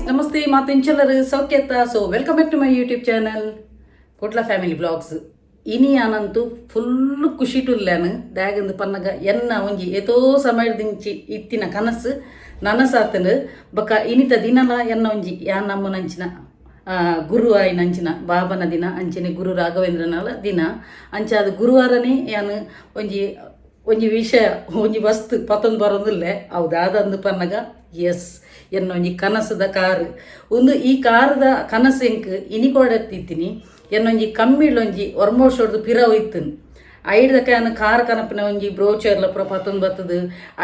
ನಮಸ್ತೆ ಮಾತೆಂಚಲರು ಸೌಖ್ಯತ. So welcome back to my YouTube channel ಕೊಟ್ಲ ಫ್ಯಾಮಿಲಿ ಬ್ಲಾಗ್ಸ್. ಇನಿ ನಾನಂತೂ ಫುಲ್ ಖುಷಿ ಟುಲ್ಲಾನು ದಾಗಂದು ಪನ್ನಗ ಎನ್ನ ಒಂಜಿ ಏತೋ ಸಮಯದಿಂಚಿ ಇತ್ತಿನ ಕನಸು ನನಸಾತನು ಬಕ ಇನಿತ ದಿನಲ ಎನ್ನ ಒಂಜಿ ಯಾನ್ ನಮ್ಮನಂಚಿನ ಗುರು ಆಯ್ನಂಚಿನ ಬಾಬನ ದಿನ ಅಂಚನೆ ಗುರು ರಾಘವೇಂದ್ರನಲ ದಿನ ಅಂಚ ಅದು ಗುರುವಾರನೇ ಯಾನು ಒಂಜಿ ವಿಷಯ ಒಂಜಿ ವಸ್ತು ಪತ್ತೊಂದು ಬರೋದಿಲ್ಲ ಹೌದಾದಂದು ಪನ್ನಗ ಎಸ್ ಎನ್ನ ಒಂಜಿ ಕನಸದ ಕಾರು ಒಂದು ಈ ಕಾರದ ಕನಸು ಎಂಕ್ ಇನಿ ಕೊಡತ್ತಿತ್ತೀನಿ ಎನ್ನೊಂಜಿ ಕಮ್ಮಿಳೊಂಜಿ ಒರ್ಮೋಷೋಡ್ದು ಪಿರ ಹೋಯ್ತನು ಐಡ್ದಕ ನಾನು ಕಾರ್ ಕನಪನ ಒಂಜಿ ಬ್ರೋಚರ್ಲ ಪುರ ಪತ್ತೊಂದು ಬತ್ತದು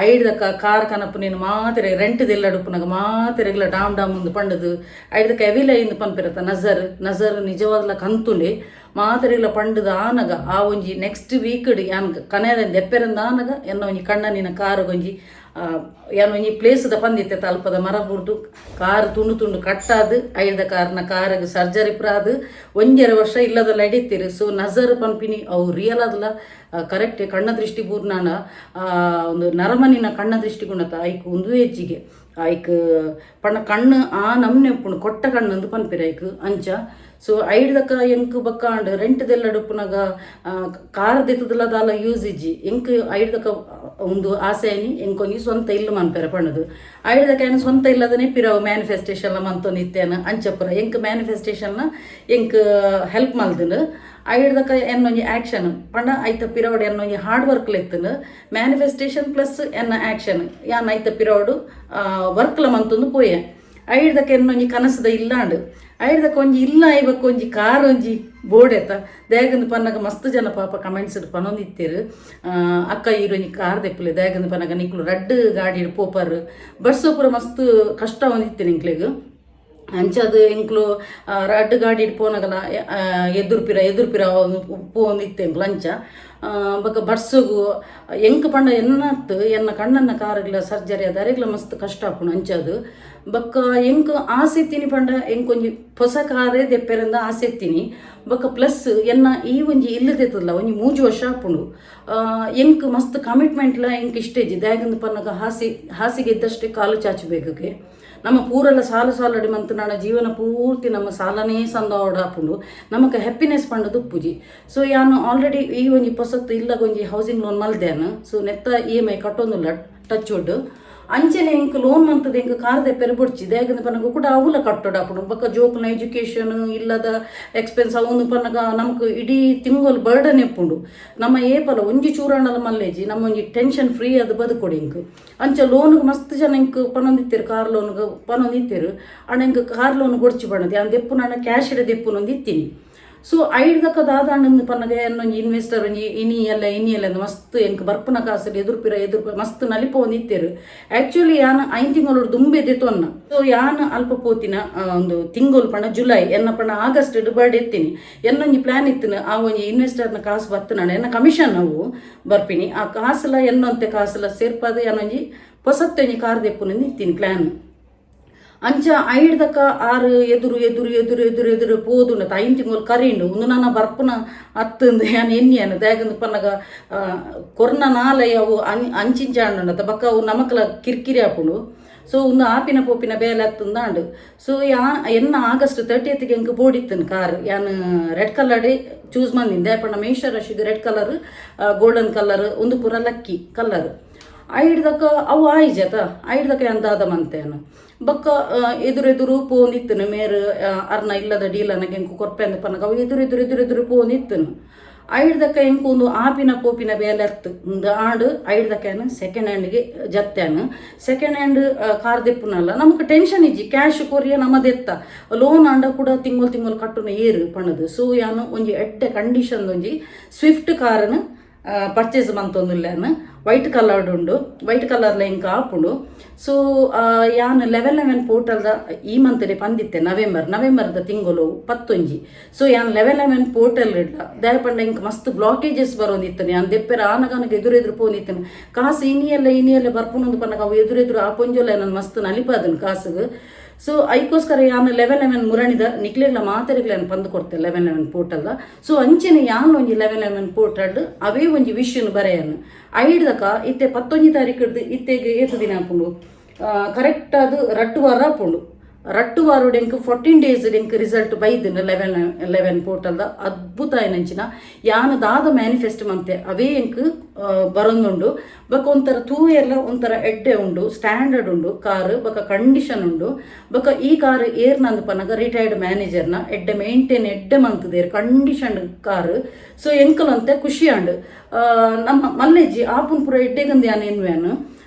ಐಡ್ದಕ ಕಾರ್ ಕನಪನೇನು ಮಾತ್ರೆ ರೆಂಟ್ದೆಲ್ಲ ಅಡುಪುನಾಗ ಮಾತ್ರೆಗ್ಲ ಡಾಮ್ ಡಾಮ್ ಒಂದು ಪಂಡದು ಐಡ್ದಕ ಎವಿಲ ಇಂದು ಪನ್ಪಿರತ್ತ ನಜರ್ ನಿಜವಾದ್ಲ ಕಂತುಂಡೆ ಮಾತ್ರೆಗ್ಲ ಪಂಡದ ಆನಗ ಆ ಒಂಜಿ ನೆಕ್ಸ್ಟ್ ವೀಕ್ಡ್ ಯಾನ್ ಕನೆಯದಂದು ಎಪ್ಪೆರಂದ ಆನಗ ಎನ್ನ ಒಂಜಿ ಕಣ್ಣನಿನ ಕಾರುಗೊಂಜಿ ಏನೊಂಜಿ ಪ್ಲೇಸ್ದ ಪಂದಿತ್ತೆ ತಲ್ಪದ ಮರ ಬುರ್ದು ಕಾರು ತುಂಡು ತುಂಡು ಕಟ್ಟಾದು ಐದ ಕಾರಿಗೆ ಸರ್ಜರಿ ಪುರಾದು 1.5 ವರ್ಷ ಇಲ್ಲದಲ್ಲ ಎಡಿತೀರಿ. ಸೊ ನಜರ್ ಪನ್ಪಿನಿ ಅವು ರಿಯಲ್ ಅದಲ್ಲ ಕರೆಕ್ಟ್ ಕಣ್ಣ ದೃಷ್ಟಿ ಪೂರ್ಣಾನ ಒಂದು ನರಮನಿನ ಕಣ್ಣ ದೃಷ್ಟಿ ಗುಣತ ಐಕ್ ಒಂದು ಹೆಜ್ಜಿಗೆ ಐಕ್ ಪಣ್ಣ ಕಣ್ಣು ಆ ನಮ್ನೆ ಉಪ್ಪುಂಡು ಕೊಟ್ಟ ಕಣ್ಣಂದು ಪನ್ಪಿರ ಐಕ್ ಅಂಚ. ಸೊ ಐಡ್ದಕ ಎಂಕ್ ಬಕ್ಕಾಂಡ್ ರೆಂಟ್ದೆಲ್ಲ ಡುಪ್ಪುನಾಗ ಕಾರ್ ದೆತ್ತದಲ್ಲ ದಾಲ ಯೂಸ್ ಇಜ್ಜಿ ಎಂಕ್ ಐಡ್ದಕ ಒಂದು ಆಸೆನಿ ಎಂಕೊಂಜಿ ಸ್ವಂತ ಇಲ್ಲು ಮನ್ಪೆರ ಪಣ್ಣದು ಐಡ್ದಕ ಏನು ಸ್ವಂತ ಇಲ್ಲದನೇ ಪಿರವು ಮ್ಯಾನಿಫೆಸ್ಟೇಷನ್ಲ ಮಂತೊಂದಿತ್ತೇನು ಅಂಚಪುರ ಎಂಕ್ ಮ್ಯಾನಿಫೆಸ್ಟೇಷನ್ನ ಎಂಕ್ ಹೆಲ್ಪ್ ಮಲ್ದನು ಐಡ್ದಕ ಎನ್ನೊಂಜಿ ಆ್ಯಕ್ಷನ್ ಪಂಡ ಐತ ಪಿರವಡು ಎನ್ನೊಂಜಿ ಹಾರ್ಡ್ ವರ್ಕ್ಲ ಎತ್ತನು ಮ್ಯಾನಿಫೆಸ್ಟೇಷನ್ ಪ್ಲಸ್ ಎನ್ನ ಆ್ಯಕ್ಷನ್ ಯಾನ್ ಐತ ಪಿರವಡು ವರ್ಕ್ಲ ಮಂತೊಂದು ಪೋಯೆ ಐಡ್ದಕ ಎನ್ನೊಂಜಿ ಕನಸದ ಇಲ್ಲಾಂಡು ಐಡ್ದಕ ಒಂಜಿ ಇಲ್ಲ ಇವಕ್ಕೆ ಒಂಜಿ ಕಾರ್ ಒಂಜಿ ಬೋರ್ಡೆತ ದೇಗಂದು ಪನ್ನಗ ಮಸ್ತ್ ಜನ ಪಾಪ ಕಮೆಂಟ್ಸ್ ಪನೊಂದಿತ್ತೇರು ಅಕ್ಕ ಈರೊಂಜಿ ಕಾರ್ ದೆಪ್ಪಲೆ ದೇಗಂದು ಪನ್ನಗ ನಿಕ್ಲು ರಡ್ಡ್ ಗಾಡಿ ಪೋಪರ್ ಬಸ್ಸು ಪೂರ ಮಸ್ತ್ ಕಷ್ಟ ಹೊಂದಿತ್ತೆ ನಿಂಕ್ಲೆಗ್ ಅಂಚದು ಎಂಕ್ಲು ರಡ್ಡ್ ಗಾಡಿ ಪೋನಗಲ ಎದುರುಪಿರ ಪೋಂದಿತ್ತೆ ಎಂಕ್ಲು ಅಂಚ ಬೊಕ ಬಡ್ಸುಗು ಎಂಕ್ ಪಂಡ ಎನ್ನತ್ತು ಎನ್ನ ಕಣ್ಣನ್ನ ಕಾರುಗ್ಲ ಸರ್ಜರಿ ಅದು ಅರೆಗ್ಲ ಮಸ್ತ್ ಕಷ್ಟ ಆಪುಂಡು ಅಂಚದು ಬೊಕ್ಕ ಎಂಕ್ ಆಸೆತ್ತೀನಿ ಪಂಡ ಎಂಕೊಂಜಿ ಹೊಸ ಕಾರೇ ದೆಪ್ಪೆರಂದ ಆಸೆತ್ತೀನಿ ಬೊಕ ಪ್ಲಸ್ ಎನ್ನ ಈ ಒಂಜಿ ಇಲ್ಲದೆತ್ತಲ್ಲ ಒಂಜಿ 3 ವರ್ಷ ಆಪುಂಡು ಎಂಕ್ ಮಸ್ತ್ ಕಮಿಟ್ಮೆಂಟ್ಲ ಎಂಕ್ ಇಷ್ಟೇಜಿ ದಾಗಂದು ಪನ್ನಗ ಹಾಸಿಗೆ ಇದ್ದಷ್ಟೇ ಕಾಲು ಚಾಚಬೇಕಕ್ಕೆ ನಮ್ಮ ಪೂರೆಲ್ಲ ಸಾಲಡಿ ಮಂತು ನನ್ನ ಜೀವನ ಪೂರ್ತಿ ನಮ್ಮ ಸಾಲನೇ ಸಂದ ಓಡಾಪುಂಡು ನಮಗೆ ಹ್ಯಾಪಿನೆಸ್ ಪಂಡದು ಉಪ್ಪುಜಿ. ಸೊ ಯಾನು ಆಲ್ರೆಡಿ ಈ ಒಂಜಿ ಪೊಸತ್ತು ಇಲ್ಲ ಒಂಜಿ ಹೌಸಿಂಗ್ ಲೋನ್ ಮಲ್ದೇನು. ಸೊ ನೆತ್ತ EMI ಕಟ್ಟೊಂದುಲ್ಲ ಟಚ್ ವುಡ್ ಅಂಚನೆ ಎಂಕ್ ಲೋನ್ ಮಂತದ ಎಂಕ್ ಕಾರ್ ದೆಪ್ಪೆರೆ ಬುಡ್ಚಿ ದೇಗದ ಪನ್ನಗ ಕೂಡ ಅವುಲ ಕಟ್ಟೋಡಾಪುಂಡು ಬೊಕ್ಕ ಜೋಕುನ ಎಜುಕೇಷನ್ ಇಲ್ಲದ ಎಕ್ಸ್ಪೆನ್ಸ್ ಅವನು ಪನ್ನಗ ನಮ್ಗೆ ಇಡೀ ತಿಂಗಳು ಬರ್ಡನ್ ಎಪ್ಪುಂಡು ನಮ್ಮ ಏಪಲ ಒಂಜಿ ಚೂರಣಲ ಮಲ್ಲೇಜಿ ನಮ್ಮ ಒಂಜಿ ಟೆನ್ಷನ್ ಫ್ರೀ ಅದು ಬದುಕೊಡಿ ಎಂಕ್ ಅಂಚ ಲೋನ್ಗೆ ಮಸ್ತ್ ಜನ ಎಂಕ್ ಪನೊಂದಿತ್ತೇರು ಕಾರ್ ಲೋನ್ಗೆ ಪನೊಂದಿತ್ತೇರು ಅಣ್ಣ ಎಂಕ್ ಕಾರ್ ಲೋನ್ ಕೊಡ್ಚಿ ಪಣ್ಣದು ಯಾನ್ ದೆಪ್ಪು ನಾನು ಕ್ಯಾಶ್ ಇಡ ದೆಪ್ಪುನೊಂದು ಇತ್ತೀನಿ. ಸೊ ಐಡ್ದಕ ದಾದಾಂಡು ಪನ್ನಗ ಏನೊಂಜಿ ಇನ್ವೆಸ್ಟರ್ ಒಂಜಿ ಇನಿ ಎಲ್ಲ ಮಸ್ತ್ ಎಂಕ್ ಬರ್ಪನ ಕಾಸು ಎದುರುಪಿರ ಮಸ್ತ್ ನಲಿಪ ಒಂದಿತ್ತೇರು ಆ್ಯಕ್ಚುಲಿ ಯಾನ್ 5 ತಿಂಗಳು ದುಂಬೆದೆ ತೊನ್ನ. ಸೊ ಯಾನ್ ಅಲ್ಪ ಪೋತಿನ ಒಂದು ತಿಂಗಳು ಪಣ ಜುಲೈ ಎನ್ನ ಪಣ ಆಗಸ್ಟ್ ಬರ್ಡ್ ಎತ್ತೀನಿ ಎನ್ನೊಂಜಿ ಪ್ಲಾನ್ ಇತ್ತಿನ ಆ ಒಂಜಿ ಇನ್ವೆಸ್ಟರ್ನ ಕಾಸು ಬತ್ತು ನಾನು ಎನ್ನ ಕಮಿಷನ್ ನಾವು ಬರ್ಪಿನಿ ಆ ಕಾಸುಲ ಎನ್ನೊಂತೆ ಕಾಸುಲ ಸೇರ್ಪದ ಏನೊಂಜಿ ಹೊಸತ್ತೊಂಜಿ ಕಾರ್ ದೆಪ್ಪುನಂದು ಇತ್ತೀನಿ ಪ್ಲಾನ್ ಅಂಚ ಐಡ್ದಕ ಆರು ಎದುರು ಪೋದುಂಡ 5 ತಿಂಗಳು ಕರೀಂಡು ಒಂದು ನನ್ನ ಬರ್ಪುನ ಅತ್ತಂದು ಯಾನು ಎನ್ನಿಯನು ದಾಗಂದು ಪನ್ನಗ ಕೊರ್ನ ನಾಲಯ ಅವು ಅಂಚಿಂಚಾಂಡ ಬಕ್ಕ ಅವು ನಮಕಲ ಕಿರಿಕಿರಿ ಆಪುಂಡು. ಸೊ ಒಂದು ಆಪಿನ ಪೋಪಿನ ಬೇಲೆ ಹತ್ತಂದಾಂಡು. ಸೊ ಎನ್ನ ಆಗಸ್ಟ್ 30th ಎಂಕ್ ಬೋಡಿತ್ತನು ಕಾರ್ ಯಾನು ರೆಡ್ ಕಲರ್ಡೇ ಚೂಸ್ ಮಂದಿಂದೆ ಪಣ್ಣ ಮೇಷ ರಾಶಿಗೆ ರೆಡ್ ಕಲರ್ ಗೋಲ್ಡನ್ ಕಲರ್ ಒಂದು ಪೂರ ಲಕ್ಕಿ ಕಲರ್ ಐಡ್ದಕ ಅವು ಆಯ್ಜತ ಐಡ್ದಕ ಎಂದಾದ ಮಂತೇನು ಬೊಕ್ಕ ಎದುರು ಪೋಂದಿತ್ತನು ಮೇರು ಅರ್ನ ಇಲ್ಲದ ಡೀಲನಗೆ ಎಂಕು ಕೊರ್ಪೆ ಅಂದ ಪನ್ನಗ ಅವು ಎದುರು ಪೋಂದಿತ್ತನು ಐಡ್ದಕ ಎಂಕು ಒಂದು ಆಪಿನ ಪೋಪಿನ ಬೇಲೆ ಹತ್ತು ಒಂದು ಆಂಡು ಐಡ್ದಕೇನು ಸೆಕೆಂಡ್ ಹ್ಯಾಂಡ್ಗೆ ಜತ್ತೇನು ಸೆಕೆಂಡ್ ಹ್ಯಾಂಡ್ ಕಾರ್ ದೆಪ್ಪುನಲ್ಲ ನಮಗೆ ಟೆನ್ಷನ್ ಇಜ್ಜಿ ಕ್ಯಾಶ್ ಕೊರಿಯ ನಮ್ಮದೆತ್ತ ಲೋನ್ ಆಂಡ ಕೂಡ ತಿಂಗಳು ಕಟ್ಟುನ ಏರು ಪಣದು. ಸೊ ಯಾನು ಒಂಜಿ ಎಡ್ಡೆ ಕಂಡೀಷನ್ ಒಂಜಿ ಸ್ವಿಫ್ಟ್ ಕಾರನ್ನು ಪರ್ಚೇಸ್ ಮಂತೊಂದುಲ್ಲೇನು ವೈಟ್ ಕಲರ್ಡ್ ಉಂಡು ವೈಟ್ ಕಲರ್ಲ ಇಂಕ ಆಪುಂಡು. ಸೊ ಯಾನ್ 11 ಪೋರ್ಟಲ್ದ ಈ ಮಂತ್ಡೆ ಪಂದಿತ್ತೆ ನವೆಂಬರ್ದ ತಿಂಗಳು 11. ಸೊ ಯಾನ್ 11 ಪೋರ್ಟಲ್ ಇಡ್ಲ ದಯಪಂಡ ಇಂಕ ಮಸ್ತ್ ಬ್ಲಾಕೇಜಸ್ ಬರೋಂದಿತ್ತನೆ ಯಾನ್ ದೆಪ್ಪೆರ ಆನಗನಗೆ ಎದುರೆದುರು ಪೋನಿತ್ತನೆ ಕಾಸು ಇನಿಯಲ್ಲ ಬರ್ಪುನೊಂದು ಪನ್ನಗ ಅವು ಎದುರೆದುರು ಆ ಪೊಂಜೊಲ್ಲ ನಾನು ಮಸ್ತ್ ನಲಿಪಾದನು ಕಾಸುಗೆ. ಸೊ ಐಕೋಸ್ಕರ ಯಾನ್ 11 ಮುರಣಿದ ನಿಕ್ಲೆಗ್ಲ ಮಾತೆರೆಗ್ಲನ್ನು ಪಂದು ಕೊಡ್ತೆ 11 ಪೋರ್ಟಲ್ದ. ಸೊ ಅಂಚೆನೆ ಯಾನ್ ಒಂಜಿ 11 ಪೋರ್ಟಲ್ ಅವೇ ಒಂಜಿ ವಿಷಯನು ಬರೆಯನು ಐಡ್ದಕ ಇತ್ತೆ 11 ತಾರೀಕು ಇತ್ತೆಗೆ ಏತು ದಿನ ಆಪುಂಡು ಕರೆಕ್ಟ್ ಅದು ರಟ್ಟುವಾರ ಆಪುಂಡು. ರಟ್ಟುವಾರೋಡು ಎಂಕ್ 14 days ಎಂಕ್ ರಿಸಲ್ಟ್ ಬೈದಿನ 11 ಪೋರ್ಟಲ್ದ ಅದ್ಭುತ ಏನಂಚಿನ ಯಾನ್ ದಾದ ಮ್ಯಾನಿಫೆಸ್ಟ್ ಮಂತೆ ಅವೇ ಎಂಕ್ ಬರೊಂದುಂಡು. ಬೊಕ ಒಂಥರ ತೂಯೆಲ್ಲ ಒಂಥರ ಎಡ್ಡೆ ಉಂಡು, ಸ್ಟ್ಯಾಂಡರ್ಡ್ ಉಂಡು ಕಾರ್, ಬೊಕ ಕಂಡೀಷನ್ ಉಂಡು. ಬೊಕ ಈ ಕಾರ್ ಏರ್ನಂದು ಪನ್ನಗ ರಿಟೈರ್ಡ್ ಮ್ಯಾನೇಜರ್ನ ಎಡ್ಡೆ ಮೇಂಟೈನ್ ಎಡ್ಡೆ ಮಂತದೇರ್ ಕಂಡೀಷನ್ ಕಾರ್. ಸೊ ಎಂಕಲಂತೆ ಖುಷಿ ಅಂಡು ನಮ್ಮ ಮಲ್ಲೆಜ್ಜಿ ಆಪುನ್ ಪೂರ ಎಡ್ಡೆಗಂದು ಯಾನ್ ಎನ್ವೇನು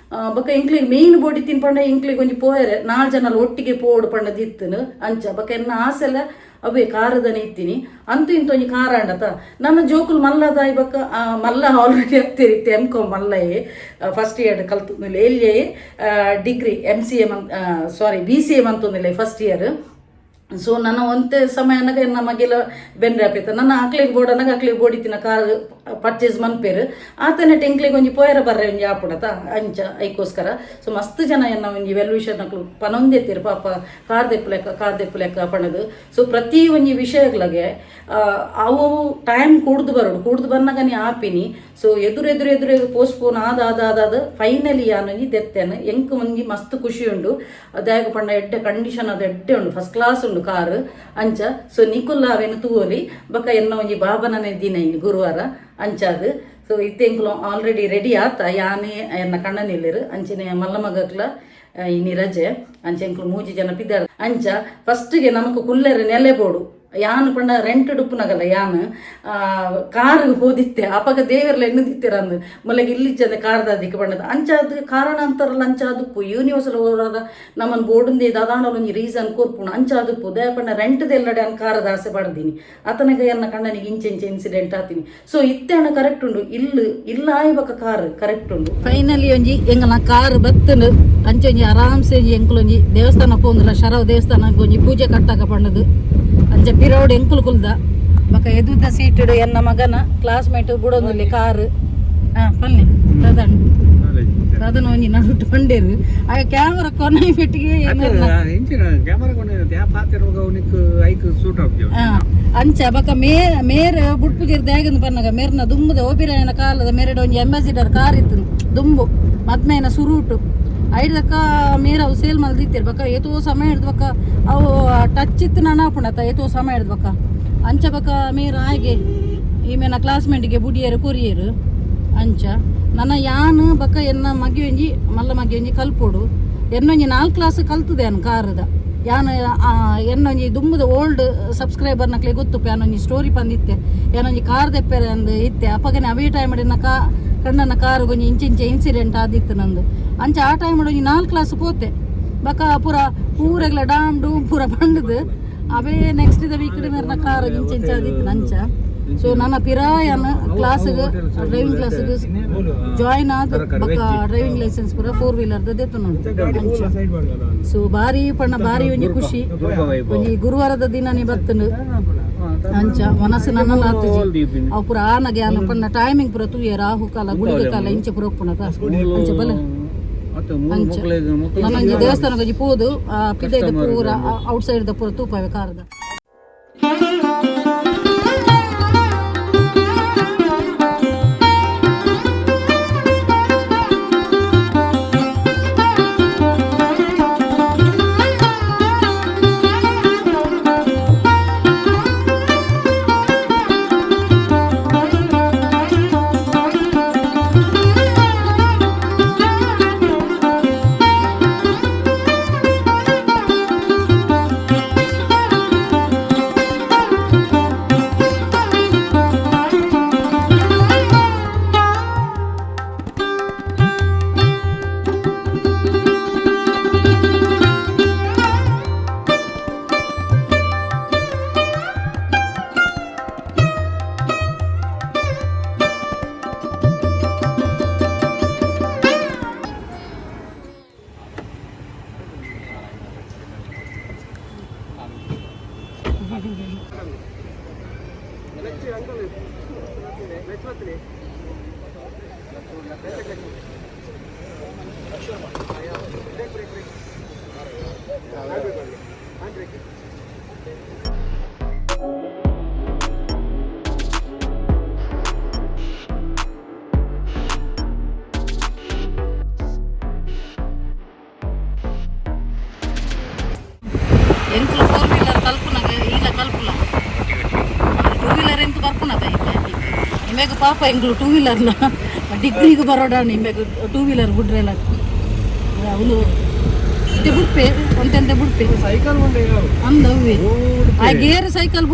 ಬೊಕ ಎಂಕ್ಲಿಗೆ ಮೇಯ್ನ್ ಬೋಡಿ ತಿನ್ಪಂಡ ಎಂಕ್ಲಿಗೆ ಒಂಜಿ ಪೋಯರೆ 4 ಜನ ಒಟ್ಟಿಗೆ ಪೋಡು ಪಂಡದ ಇತ್ತನು ಅಂಚ ಬೊಕ ಎನ್ನ ಆಸೆಲ್ಲ ಅವೇ ಕಾರದನೆ ಇತ್ತೀನಿ ಅಂತೂ ಇಂತ ಒಂಜಿ ಕಾರ ಅಂಡತ ನನ್ನ ಜೋಕುಲು ಮಲ್ಲದ ಇವಾಗ ಮಲ್ಲ ಆಲ್ರೆಡಿ ಆಗ್ತಿರಿತ್ತೆ M.Com ಮಲ್ಲಯೇ ಫಸ್ಟ್ ಇಯರ್ ಕಲ್ತಂದಿಲ್ಲ ಎಲ್ಲಿಯೇ ಡಿಗ್ರಿ MCA BCA ಮಂತೊಂದಿಲ್ಲ ಫಸ್ಟ್ ಇಯರ್. ಸೊ ನನ್ನ ಒಂತೆ ಸಮಯ ಅನ್ನಗ ನಮಗೆಲ್ಲ ಬೆನ್ರೆ ಆಪೇತ ನನ್ನ ಆಕ್ಲಿಗೆ ಬೋಡಿತಿನ ಕಾರ್ ಪರ್ಚೇಸ್ ಮನ್ಪೇರು ಆತನ ಟೆಂಕ್ಲಿಗೆ ಒಂಜಿ ಪೋಯರ ಬರ್ರೆ ಒಂಜಿ ಆಪುಡತ ಅಂಚ ಐಕೋಸ್ಕರ. ಸೊ ಮಸ್ತ್ ಜನ ಎನ್ನ ಒಂಜಿ ವೆಲ್ವಿಷನ್ ನಕ್ಲು ಪನೊಂದೆತ್ತಿರು ಪಾಪ ಕಾರ್ ದೆಪ್ಪು ಲೆಕ್ಕ ಪಣದು. ಸೊ ಪ್ರತಿ ಒಂಜಿ ವಿಷಯಗಳಿಗೆ ಅವು ಟೈಮ್ ಕೂಡ್ದು ಬಂದಾಗ ನೀ ಆಪಿನಿ. ಸೊ ಎದುರು ಪೋಸ್ಟ್ಪೋನ್ ಆದ ಫೈನಲಿ ಯಾನೊಂಜಿ ದೆತ್ತೇನು ಎಂಕ್ ಒಂಜಿ ಮಸ್ತ್ ಖುಷಿ ಉಂಡು. ಅದಾಗ ಪಂಡ ಎಡ್ಡೆ ಕಂಡೀಷನ್ ಅದು ಎಡ್ಡೆ ಉಂಡು, ಫಸ್ಟ್ ಕ್ಲಾಸ್ ಉಂಡು ಕಾರ್ ಅಂಚ. ಸೊ ನಿಕುಲ್ಲ ಅವೇನು ತೂವಲಿ ಬೊಕ ಎನ್ನ ಒಂಜಿ ಬಾಬನನೆ ದಿನ ಇನ್ನು ಗುರುವಾರ ಅಂಚಾದು. ಸೊ ಇತ್ತೆಂಕ್ಲು ಆಲ್ರೆಡಿ ರೆಡಿ ಆತ ಯಾನೇ ಎನ್ನ ಕಣ್ಣನಿಲ್ಲಿರು ಅಂಚಿನ ಮಲ್ಲ ಮಗಕ್ಲ ಇನಿ ರಜೆ ಅಂಚೆ ಎಂಕ್ಲು 3 ಜನ ಪಿದ್ದಾರ ಅಂಚ. ಫಸ್ಟ್ಗೆ ನಮಕ್ ಕುಲ್ಲೆರೆ ನೆಲೆ ಬೋಡು ಯಾನ್ ಪಂಡ ರೆಂಟ್ ಡುಪ್ಪುನಗಲ್ಲ ಯಾನ್ ಕಾರ್ ಹೋದಿತ್ತೆ ಅಪಗ ದೇವರ್ಲ ಎನ್ನದಿತ್ತಿರಂದು ಮೊಲೆಗೆ ಇಲ್ಲಿಚ್ಚಂದೆ ಕಾರ್ದಾದಿಕ್ಕೆ ಪಂಡದ ಅಂಚಾದ ಕಾರಣ ಅಂತಾರಲ್ಲ ಅಂಚಾದುಪ್ಪು ಯೂನಿವರ್ಸಲ್ ಹೋರಾದ ನಮ್ಮನ್ನು ಬೋಡುಂದೇ ದಾದಾಂಡಲ ಒಂಜಿ ರೀಸನ್ ಕೋರ್ಪುಣ ಅಂಚಾದುಪ್ಪು ದಯ ಪಂಡ ರೆಂಟ್ದೆಲ್ಲಡೆ ಅನ್ ಕಾರದ ಆಸೆ ಪಡ್ದೀನಿ ಅತನಗ ಎನ್ನ ಕಣ್ಣನಿಗೆ ಇಂಚೆ ಇನ್ಸಿಡೆಂಟ್ ಆತೀನಿ. ಸೊ ಇತ್ತೆ ಹಣ ಕರೆಕ್ಟ್ ಉಂಡು ಇಲ್ಲ ಆಯ್ಬಕ ಕಾರ್ ಕರೆಕ್ಟ್ ಉಂಡು. ಫೈನಲಿ ಒಂಜಿ ಎಂಗಲ ಕಾರ್ ಬತ್ತನು ಅಂಚೆ ಒಂಜಿ ಆರಾಮ್ಸೆ ಎಂಕುಲೊಂಜಿ ದೇವಸ್ಥಾನ ಪೋಂದಿಲ್ಲ ಶರವ ದೇವಸ್ಥಾನಕ್ಕೆ ಒಂಜಿ ಪೂಜೆ ಕಟ್ಟಾಕ ಪಂಡದು ಅಂಚ ಪಿರೋಡ್ ಎಂಕುಲು ಕುಲ್ದ ಬೊಕ ಎದುದ ಸೀಟುಡು ಎನ್ನ ಮಗನ ಕ್ಲಾಸ್ಮೇಟ್ ಬುಡೊಂದುಲ್ಲೆ ಕಾರ್ ಪಲ್ಲೆ ಅದನ್ನ ಒಂಜಿ ನಡುಟ್ಟು ಪಂಡೇರು ಆಗ ಕ್ಯಾಮರಾ ಕೊನೆ ಪೆಟ್ಟಿಗೆ ಅಂಚ ಬೊಕ ಮೇರ್ ಬುಡ್ಪುಜಿರ್ ದ್ಯಾಗಂದು ಪನ್ನಗ ಮೇರ್ನ ದುಂಬುದ ಓಬಿರಾಯನ ಕಾಲದ ಮೇರೆಡ್ ಒಂಜಿ ಅಂಬಾಸಿಡರ್ ಕಾರ್ ಇತ್ತು ದುಂಬು ಮದ್ಮೇನ ಸುರೂಟು ಐಡ್ದಕ್ಕ ಮೇರ ಅವು ಸೇಲ್ ಮಲ್ದಿತ್ತೀರಿ ಬೊಕ ಏತೋ ಸಮಯ ಹಿಡ್ದು ಬೊಕ ಅವು ಟಚ್ ಇತ್ತು ನಾನು ಹಾಪುಣತ್ತ ಏತೋ ಸಮಯ ಹಿಡ್ದು ಬೊಕ ಅಂಚ ಬೊಕ ಮೇರ ಹಾಗೆ ಈ ಮೇನ ಕ್ಲಾಸ್ಮೇಟಿಗೆ ಬುಡಿಯರು ಕೊರಿಯರು ಅಂಚ ನನ್ನ ಯಾನ್ ಬೊಕ ಎನ್ನ ಮಗಿ ಒಂಜಿ ಕಲ್ಪೋಡು ಎನ್ನೊಂಜಿ 4 ಕ್ಲಾಸ್ ಕಲ್ತದೆ ಅನ್ ಕಾರದ ಯಾನ್ ಎನ್ನೊಂಜಿ ದುಂಬುದ ಓಲ್ಡ್ ಸಬ್ಸ್ಕ್ರೈಬರ್ ನಕ್ಲೆ ಗೊತ್ತು ಯಾನೊಂಜಿ ಸ್ಟೋರಿ ಪಂದಿತ್ತೆ ಯಾನೊಂಜಿ ಕಾರ್ ದೆಪ್ಪೆರೆ ಅಂದು ಇತ್ತೆ ಅಪ್ಪಗನೆ ಅವೇ ಟೈಮ್ ಕಣ್ಣನ ಕಾರು ಕೊಂಚ ಇಂಚೆ ಇನ್ಸಿಡೆಂಟ್ ಆದಿತ್ತು ನಂದು ಅಂಚ ಆ ಟೈಮ್ ಒಂಜಿ 4 ಕ್ಲಾಸ್ ಪೋತೆ ಬೊಕ ಪೂರೆಗ್ಲ ಡಾಮ್ ಡೂಮ್ ಪೂರ ಬಂಡದು ಅವೇ ನೆಕ್ಸ್ಟ್ ವೀಕ್ ಮೇರ್ನ ಕಾರು ಇಂಚೆ ಆದಿತ್ತು ಅಂಚ. ಸೊ ನನ್ನ ಪಿರಾಯನ ಕ್ಲಾಸ್ಗೆ ಡ್ರೈವಿಂಗ್ ಕ್ಲಾಸ್ಗೆ ಜಾಯಿನ್ ಆದ ಬೊಕ ಡ್ರೈವಿಂಗ್ ಲೈಸೆನ್ಸ್ ಪೂರ 4 ವೀಲರ್ದ ದೆತ್ತು ನೋಡಿ ಅಂಚ. ಸೊ ಬಾರಿ ಒಂಜಿ ಖುಷಿ ಒಂಜಿ ಗುರುವಾರದ ದಿನನೇ ಬತ್ತನು ಅಂಚ ಮನಸ್ಸು ನನ್ನ ಆತುಜಿ ಅವು ಪೂರ ಆನಗೆ ಆನ ಪಂಡ ಟೈಮಿಂಗ್ ಪೂರ ತೂಯ ರಾಹು ಕಾಲ ಗುಳಿಗೆ ಕಾಲ ಇಂಚೆ ಪೂರ ಒಪ್ಪುಣದ ಅಂಚ ಬಲ ಅಂಚ ನನ್ನೊಂಜಿ ದೇವಸ್ಥಾನಕ್ಕೆ ಪೋದು ಪಿದೈದ ಪೂರ ಔಟ್ಸೈಡ್ ದ ಪೂರ ತೂಪವೆ ಕಾರದ. ಎಂಕ್ಲು 4 ವೀಲರ್ ಕಲ್ಪುನಾಗ ಇಲ್ಲ ಕಲ್ಪುಲ 2 ವೀಲರ್ ಎಂತ ಬರ್ಪುನದ ನಿಮಗೆ ಪಾಪ ಎಂಕ್ಲು 2 ವೀಲರ್ನ ಡಿಗ್ರಿಗೆ ಬರೋಡ ನಿಮಗೆ 2 ವೀಲರ್ ಬಿಡ್ರೆಲ್ಲ ಅವನು ಇದು ಬಿಡ್ಪೆ ಒಂತೆಂತ ಬಿಡ್ಪೆ ಸೈಕಲ್ ಅಂದವ್ವೆ ಆ ಗೇರ್ ಸೈಕಲ್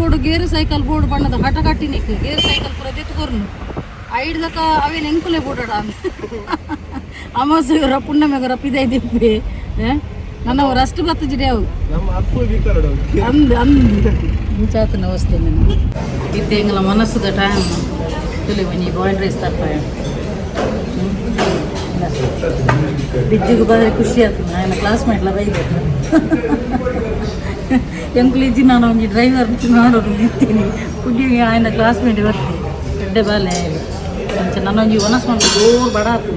ಬೋರ್ಡ್ ಬಣ್ಣದ ಹಠ ಕಟ್ಟಿನಿಕ್ ಗೇರ್ ಸೈಕಲ್ ಪೂರ ತೆತ್ಕೊರ್ನು ಐಡ್ದಕ ಅವೇನು ಎಂಕುಲೆ ಬೋಡಾಡ ಅಂದ ಅಮಾಸೆಗರ ಪುಣ್ಣಮೆಗರ ಪಿದೈ ದಿಪ್ಪೆ ನನ್ನವರು ಅಷ್ಟು ಬತ್ತಜಿಡೆ ಅವು ಅಂದು ಮುಂಚಾತ ನವಸ್ತೆ ನಾನು ಇತ್ತೇಂಗಲ ಮನಸ್ಸುದ ಟೈಮ್ ತುಲಿ ಒಂಜಿ ಬಾಯ್ಲ್ ರೈಸ್ ತಪ್ಪಾಯ ಬಿಜ್ಜಿಗೆ ಬಾರಿ ಖುಷಿ ಆಯ್ತು ನಾನು ಕ್ಲಾಸ್ಮೇಟ್ಲ ಬೈದೆ ಎಂಕ್ಲು ಇಜ್ಜಿ ನಾನು ಒಂಜಿ ಡ್ರೈವರ್ ಮಾಡೋರು ಇರ್ತೀನಿ ಕುಡ್ಡಿಗೆ ಆಯ್ನ ಕ್ಲಾಸ್ಮೇಟ್ ಬರ್ತೀನಿ ಎಡ್ಡೆ ಬಾಲೆ ಕೊಂಚ ನನ್ನೊಂಜಿ ಒನಸ್ ಮಾಡಿ ಜೋರು ಬಡ ಆತು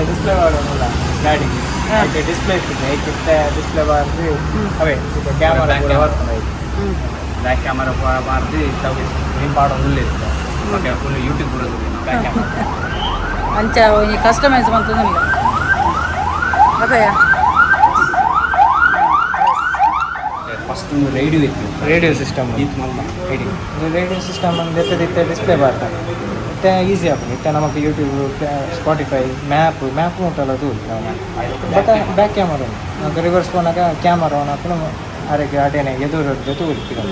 ಡಿಸ್ಪ್ಲೇ ಮಾಡೋಲ್ಲ ಗಾಡಿಗೆ ಡಿಸ್ಪ್ಲೇ ಇರ್ತದೆ ಡಿಸ್ಪ್ಲೇ ಬಾರ್ದು ಅವೇ ಕ್ಯಾಮರಾ ಬರ್ತದೆ ಬ್ಯಾಕ್ ಕ್ಯಾಮರಾ ಬಾರ್ದು ಏನು ಮಾಡೋದಿಲ್ಲ ಇರ್ತದೆ ಫುಲ್ ಯೂಟ್ಯೂಬ್ ಬರೋದು ಬ್ಯಾಕ್ ಕ್ಯಾಮರಾ ಅಂಚ ಕಸ್ಟಮೈಸ್ ಬಂತದಿಲ್ಲ ಅದೇ ಫಸ್ಟ್ ಒಂದು ರೇಡಿಯೋ ಇತ್ತು ರೇಡಿಯೋ ಸಿಸ್ಟಮ್ ರೇಡಿಯೋ ಸಿಸ್ಟಮ್ ಅಂದ್ರೆ ಡಿಸ್ಪ್ಲೇ ಬರ್ತಾನೆ ಮತ್ತೆ ಈಸಿ ಆಗ್ತದೆ ಮತ್ತೆ ನಮಗೆ ಯೂಟ್ಯೂಬ್ ಸ್ಪಾಟಿಫೈ ಮ್ಯಾಪ್ ಉಂಟಲ್ಲ ಅದು ಬಟ್ ಬ್ಯಾಕ್ ಕ್ಯಾಮರಾ ನಮಗೆ ರಿವರ್ಸ್ போனாக்க ಕ್ಯಾಮರಾ ಆನ್ ಹಾಕೊಂಡು ಅದಕ್ಕೆ ಅದೇನೆ ಎದುರು ತೋರಿಸ್ತೀವಿ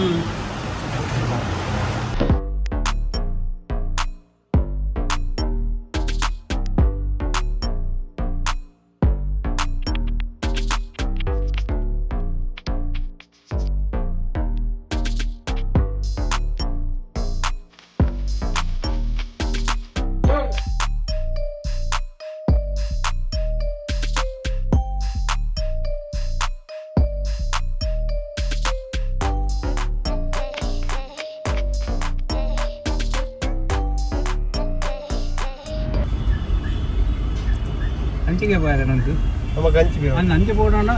ಅಂಚಿಗೆ ಬಾರ ನಂದು ನಮಗೆ ಹಂಚಿ ಅಂಚೆ ಬೋಡೋಣ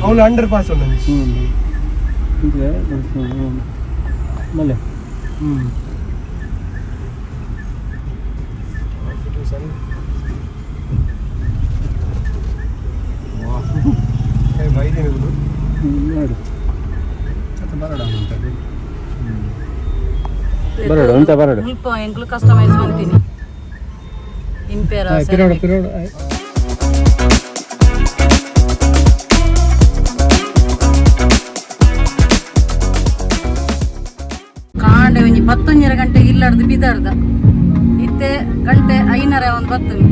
ಅವನು ಅಂಡರ್ ಪಾಸ್ ఉన్నది ಇದೆ ಮಲೆ ಬರಡು ಅಂತ ಬರಡು ಸ್ವಲ್ಪ ಎಂಕ್ಲು ಕಸ್ಟಮೈಸ್ ಮಾಡ್ತೀನಿ ಇಂಪೇರ ಪಿರೋಡ್ ಕಾಂಡೆ ಒಂಜಿ 11 ಗಂಟೆಗೆ ಇಲ್ಲಾಡ್ದು ಬಿದ್ದಾಡ್ದ ಇತ್ತೆ ಗಂಟೆ 5:30 ಒಂದು ಬತ್ತನು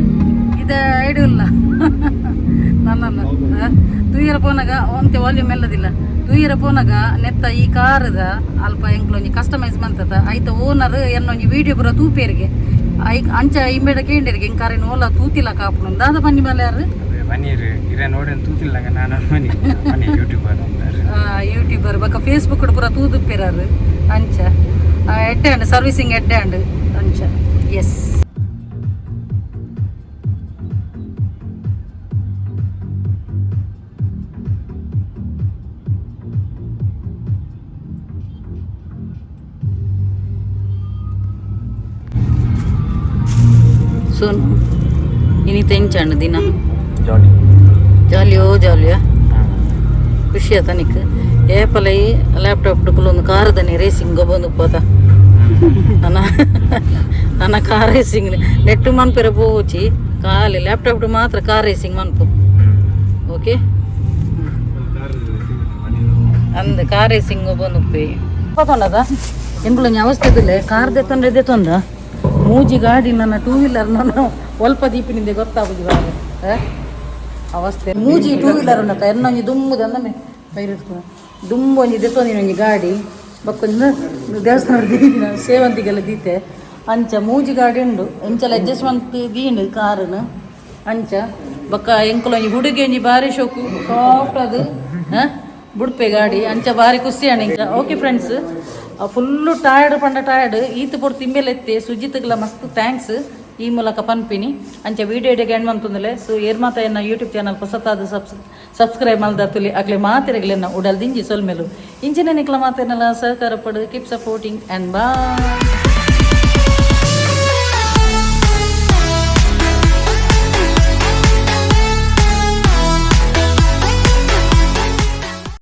ಇದೆ ಐಡಿಲ್ಲ ನನ್ನನ್ನು ತೂಯಿರ ಪೋನಾಗ ಒಂತೆ ವಾಲ್ಯೂಮ್ ಎಲ್ಲದಿಲ್ಲ ತೂಯಿರ ಪೋನಾಗ ನೆತ್ತ ಈ ಕಾರದ ಅಲ್ಪ ಎಂಕ್ಲು ಒಂಜಿ ಕಸ್ಟಮೈಸ್ ಮಂತದ ಐತ ಓನರ್ ಎನ್ನೊಂಜಿ ವೀಡಿಯೋ ಪೂರ ತೂಪೇರಿಗೆ ಅಂಚ ಇಂಬೇಡ ಕೇಂದ್ರಿಗೆ ಇಂಕಾರಿನ ಓಲ ತೂತಿಲ್ಲ ಕಾಪುನು ದಾದ ಬನ್ನಿ ಮೇಲೆ ಯಾರು ಬನ್ನೀರು ಇರ ನೋಡಿ ತೂತಿಲ್ಲ ನಾನು ಬನ್ನಿ ಯೂಟ್ಯೂಬರ್ ಬಕ್ಕ ಫೇಸ್ಬುಕ್ ಪೂರ ತೂದುಪ್ಪೇರಾರು ಅಂಚ ಎಡ್ಡೆ ಹ್ಯಾಂಡ್ ಸರ್ವಿಸಿಂಗ್ ಎಡ್ಡೆ ಹ್ಯಾಂಡ್ ಅಂಚ ಎಸ್ ಸೋನು ಇನ್ನಿತ ಎಂಚಾಂಡು ದಿನ ಜಾಲಿಯಾ ಖುಷಿ ಆತ ನಿಕ್ ಏಪಲೈ ಲ್ಯಾಪ್ಟಾಪ್ ಒಂದು ಕಾರದನೆ ರೇಸಿಂಗ್ ಬಂದು ಹೋದ ನನ್ನ ಕಾರ್ ರೇಸಿಂಗ್ ನೆಟ್ಟು ಮನ್ಪೆರ ಪೋಚಿ ಖಾಲಿ ಲ್ಯಾಪ್ಟಾಪ್ ಮಾತ್ರ ಕಾರ್ ರೇಸಿಂಗ್ ಮನ್ಪು ಓಕೆ ಅಂದ ಕಾರ್ ರೇಸಿಂಗ್ ಬಂದು ತೊಂಡದ ಎಂಗ್ಳು ಅವಸ್ಥೆ ಇದಿಲ್ಲ ಕಾರ್ ದೆತ್ತಂದ್ರೆ ತೊಂದ ಮೂಜಿ ಗಾಡಿ ನನ್ನ 2 ವೀಲರ್ ನಾನು ಒಲ್ಪ ದೀಪಿನಿಂದ ಗೊತ್ತಾಗುದು ಅವಸ್ಥೆ ಮೂಜಿ 2 ವೀಲರ್ ಉಂಟ ಎನ್ನೊಂಜಿ ದುಮ್ಮುದು ಅಂದನೆ ಪೈರಿಟ್ಕೊಂಡು ದುಂಬು ಒಂಜಿ ದೆತ್ತೊಂದಿನ ಒಂಜಿ ಗಾಡಿ ಬಕ್ಕೊಂದು ದೇವಸ್ಥಾನ ದೀದಿನ ಸೇವಂತಿಗೆಲ್ಲ ದೀತೆ ಅಂಚ ಮೂಜಿ ಗಾಡಿ ಉಂಡು ಎಂಚೆಲ್ಲ ಅಡ್ಜಸ್ಟ್ಮೆಂಟ್ ದೀಂಡು ಕಾರನ್ನು ಅಂಚ ಬೊಕ್ಕ ಎಂಕುಲ ಒಂಜಿ ಹುಡುಗಿ ಒಂಜಿ ಭಾರಿ ಶೋಕು ಸಾಫ್ಟ್ ಅದು ಬುಡ್ಪೆ ಗಾಡಿ ಅಂಚ ಭಾರಿ ಖುಷಿ ಇಂಚ ಓಕೆ ಫ್ರೆಂಡ್ಸ್ ಫುಲ್ಲು ಟಯರ್ಡ್ ಪಂಡ ಟಯರ್ಡ್ ಈತ ಪೊಡು ತಿಂಬೆಲೆತ್ತೆ ಸುಜಿತ್ಗೆಲ್ಲ ಮಸ್ತ್ ಥ್ಯಾಂಕ್ಸ್ ಈ ಮೂಲಕ ಪನ್ಪಿನಿ ಅಂಚ ವೀಡಿಯೋ ಇಡೆಗೆ ಎಂಡ್ ಮಂತಂದಲೆ ಸೊ ಏರ್ ಮಾತ ಎನ್ನ ಯೂಟ್ಯೂಬ್ ಚಾನಲ್ ಹೊಸತಾದ ಸಬ್ಸ್ಕ್ರೈಬ್ ಮಲ್ದತ್ತುಲಿ ಆಗ್ಲೇ ಮಾತಿರಗ್ಲೆನ್ನ ಉಡಲ್ ದಿಂಜಿ ಸೊಲ್ಮೆಲು ಇಂಚಿನ ನಿಕ್ಲ ಮಾತೇನೆಲ್ಲ ಸಹಕಾರ ಪಡು ಕೀಪ್ ಸಪೋರ್ಟಿಂಗ್ ಆ್ಯಂಡ್ ಬಾಯ್.